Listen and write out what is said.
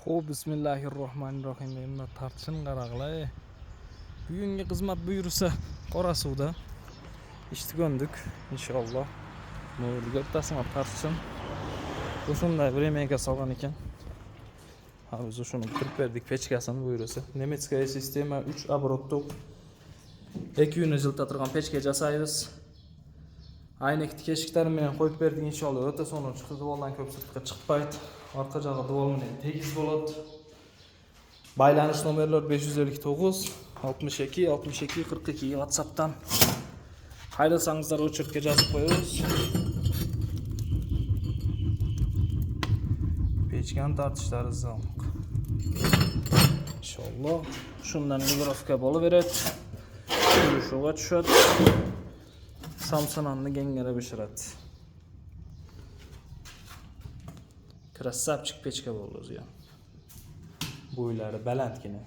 Xo'p, bismillahirrohmanirrohim. Endi tartishni qarag'lar. Bugungi xizmat buyursa qora suvda ishni ko'ndik inshaalloh. Mo'lga o'rtasini tartishim. O'shunday bir yemakga solgan ekan. Ha, biz shuni bitirib berdik pechkasini buyursa. Nemetskaya sistema 3 оборотов. 2 yuni jiltatirgan pechka jasaymiz. Aynekni keshiklarni bilan qo'yib berdik inshaalloh. O'ta so'nib chiqdi, duvaldan ko'p sirtqa chiqmaydi. Orqa jag'i duval bilan tegiz bo'ladi. Baylanish nomerlari 559 62 62 42 WhatsApp'dan haydasanızlar o'chirtga yozib qo'yamiz. Pechkani tartishlari zavq. Inshaalloh shundan mikrofga bo'laveradi. Shuga tushadi. Samsonanni gengara pishiradi. Krasavchik pechka bo'ldi o'zi ham. Bo'ylari balandgina.